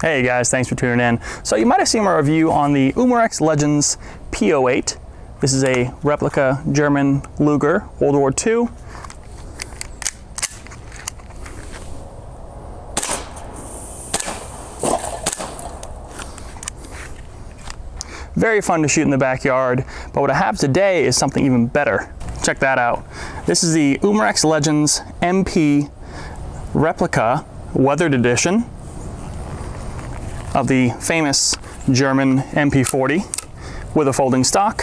Hey guys, thanks for tuning in. So you might have seen my review on the Umarex Legends P08. This is a replica German Luger, World War II. Very fun to shoot in the backyard, but what I have today is something even better. Check that out. This is the Umarex Legends MP replica weathered edition of the famous German MP40 with a folding stock,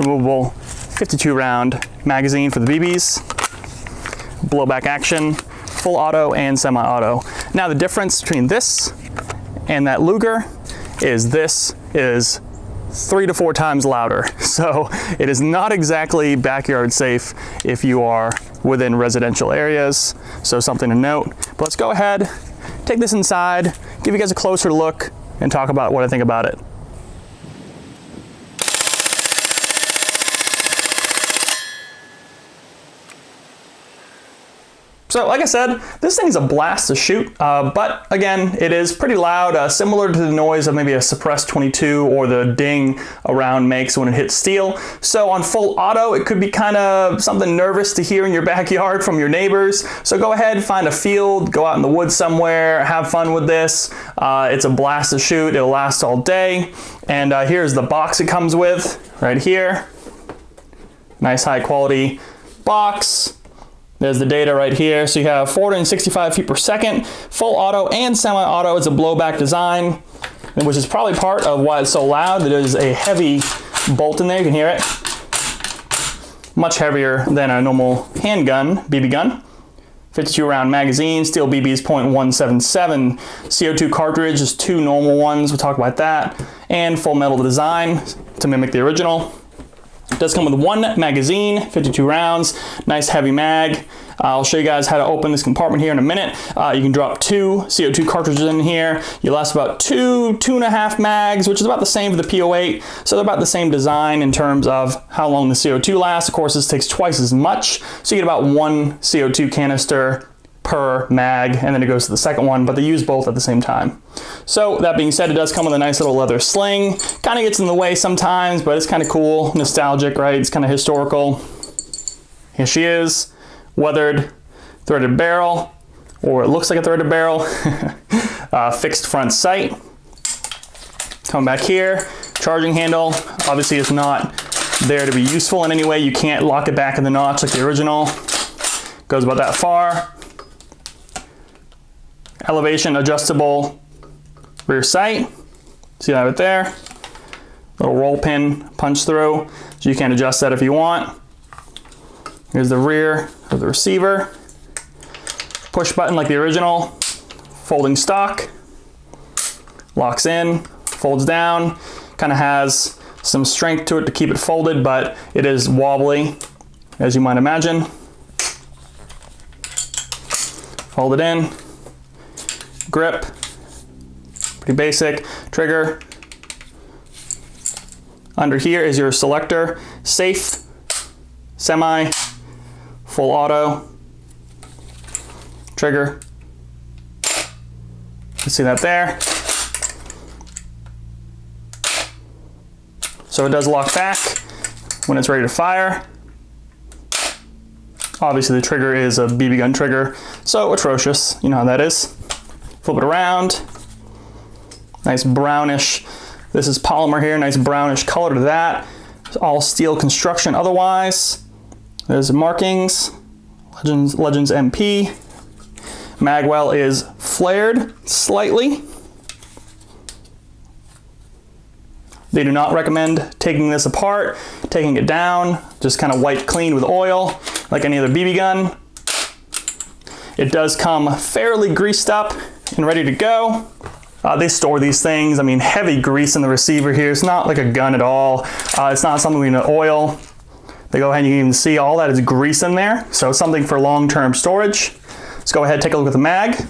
removable 52 round magazine for the BBs, blowback action, full auto and semi-auto. Now the difference between this and that Luger is this is 3 to 4 times louder. So it is not exactly backyard safe if you are within residential areas. So something to note. But let's go ahead, take this inside, give you guys a closer look, and talk about what I think about it. So like I said, this thing's a blast to shoot, but again, it is pretty loud, similar to the noise of maybe a suppressed 22 or the ding a round makes when it hits steel. So on full auto, it could be kind of something nervous to hear in your backyard from your neighbors. So go ahead, find a field, go out in the woods somewhere, have fun with this. It's a blast to shoot, it'll last all day. And here's the box it comes with, right here. Nice high quality box. There's the data right here. So you have 465 feet per second, full auto and semi-auto. It's a blowback design, which is probably part of why it's so loud. There's a heavy bolt in there, you can hear it. Much heavier than a normal handgun, BB gun. 52 round magazine, steel BBs .177. CO2 cartridge is 2 normal ones, we'll talk about that. And full metal design to mimic the original. It does come with 1 magazine, 52 rounds, nice heavy mag. I'll show you guys how to open this compartment here in a minute. You can drop 2 CO2 cartridges in here. You last about 2.5 mags, which is about the same for the P08. So they're about the same design in terms of how long the CO2 lasts. Of course, this takes twice as much. So you get about 1 CO2 canister per mag, and then it goes to the second one, but they use both at the same time. So that being said, it does come with a nice little leather sling. Kind of gets in the way sometimes, but it's kind of cool, nostalgic, right? It's kind of historical. Here she is, weathered, threaded barrel, or it looks like a threaded barrel. Fixed front sight. Come back here, charging handle. Obviously it's not there to be useful in any way. You can't lock it back in the notch like the original. Goes about that far. Elevation adjustable rear sight. See that right there? Little roll pin punch through, so you can adjust that if you want. Here's the rear of the receiver. Push button like the original. Folding stock. Locks in, folds down. Kind of has some strength to it to keep it folded, but it is wobbly, as you might imagine. Hold it in. Grip, pretty basic. Trigger. Under here is your selector. Safe, semi, full auto. Trigger. You see that there. So it does lock back when it's ready to fire. Obviously the trigger is a BB gun trigger, so atrocious, you know how that is. Flip it around, nice brownish, this is polymer here, nice brownish color to that. It's all steel construction otherwise. There's the markings, Legends MP. Magwell is flared slightly. They do not recommend taking this apart, taking it down, just kind of wipe clean with oil like any other BB gun. It does come fairly greased up and ready to go. They store these things. I mean, heavy grease in the receiver here. It's not like a gun at all. It's not something we need to oil. They go ahead and you can even see all that is grease in there. So it's something for long-term storage. Let's go ahead and take a look at the mag.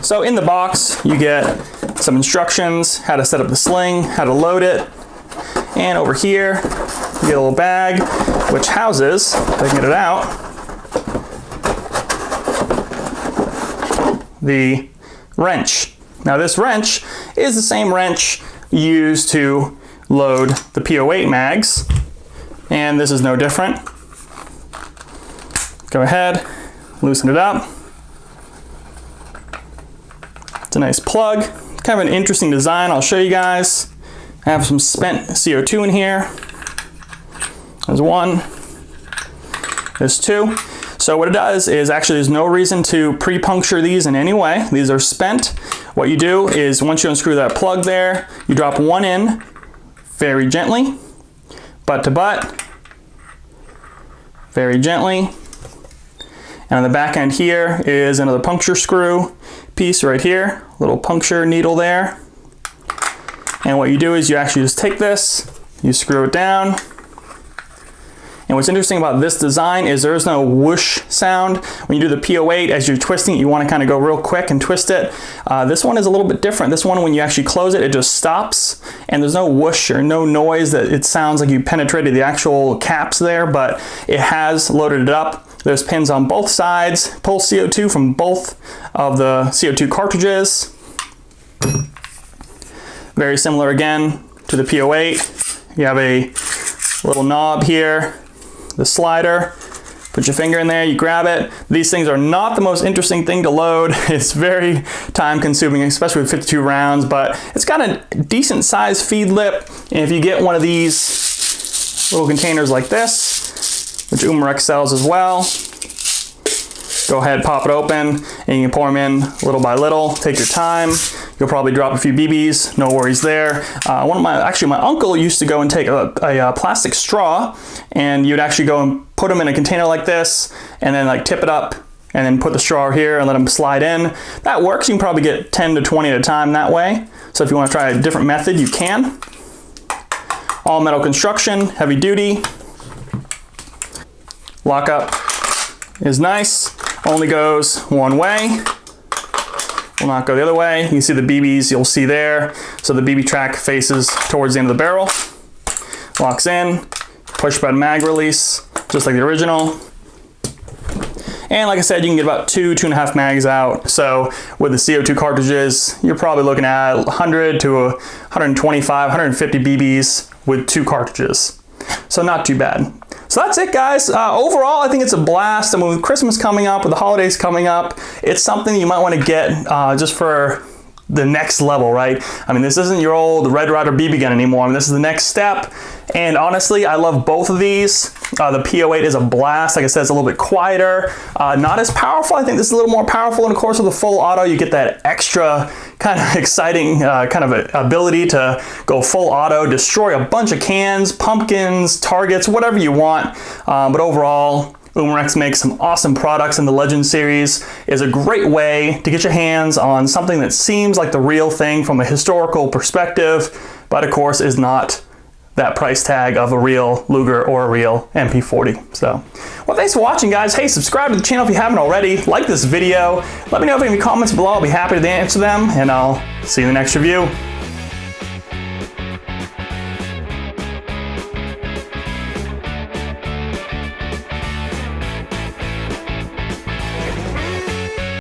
So in the box, you get some instructions, how to set up the sling, how to load it. And over here, you get a little bag, which houses, if I can get it out, the wrench. Now this wrench is the same wrench used to load the P08 mags, and this is no different. Go ahead, loosen it up. It's a nice plug. It's kind of an interesting design. I'll show you guys. I have some spent CO2 in here. There's one. There's two. So what it does is actually there's no reason to pre-puncture these in any way. These are spent. What you do is once you unscrew that plug there, you drop one in very gently, butt to butt, very gently. And on the back end here is another puncture screw piece right here, little puncture needle there. And what you do is you actually just take this, you screw it down. And what's interesting about this design is there is no whoosh sound. When you do the P08, as you're twisting it, you want to kind of go real quick and twist it. This one is a little bit different. This one, when you actually close it, it just stops, and there's no whoosh or no noise that it sounds like you penetrated the actual caps there, but it has loaded it up. There's pins on both sides, pull CO2 from both of the CO2 cartridges. Very similar again to the P08. You have a little knob here, the slider. Put your finger in there, you grab it. These things are not the most interesting thing to load. It's very time consuming, especially with 52 rounds, but it's got a decent sized feed lip. And if you get one of these little containers like this, which Umarex sells as well, go ahead, pop it open, and you can pour them in little by little. Take your time. You'll probably drop a few BBs, no worries there. My uncle used to go and take a plastic straw, and you'd actually go and put them in a container like this, and then like tip it up, and then put the straw here and let them slide in. That works. You can probably get 10 to 20 at a time that way. So if you want to try a different method, you can. All metal construction, heavy duty. Lockup is nice. Only goes one way. Will not go the other way. You can see the BBs you'll see there. So the BB track faces towards the end of the barrel. Locks in. Push button mag release, just like the original. And like I said, you can get about 2.5 mags out. So with the CO2 cartridges, you're probably looking at 100 to 125, 150 BBs with 2 cartridges. So not too bad. So that's it, guys. Overall, I think it's a blast. I mean, with Christmas coming up, with the holidays coming up, it's something you might want to get just for the next level, right? I mean, this isn't your old Red Ryder BB gun anymore. I mean, this is the next step. And honestly, I love both of these. The P08 is a blast. Like I said, it's a little bit quieter, not as powerful. I think this is a little more powerful. And of course, with the full auto, you get that extra kind of exciting kind of ability to go full auto, destroy a bunch of cans, pumpkins, targets, whatever you want. But overall, Umarex makes some awesome products, and the Legend series is a great way to get your hands on something that seems like the real thing from a historical perspective, but of course is not that price tag of a real Luger or a real MP40. So, well, thanks for watching, guys. Hey, subscribe to the channel if you haven't already. Like this video. Let me know if you have any comments below. I'll be happy to answer them, and I'll see you in the next review.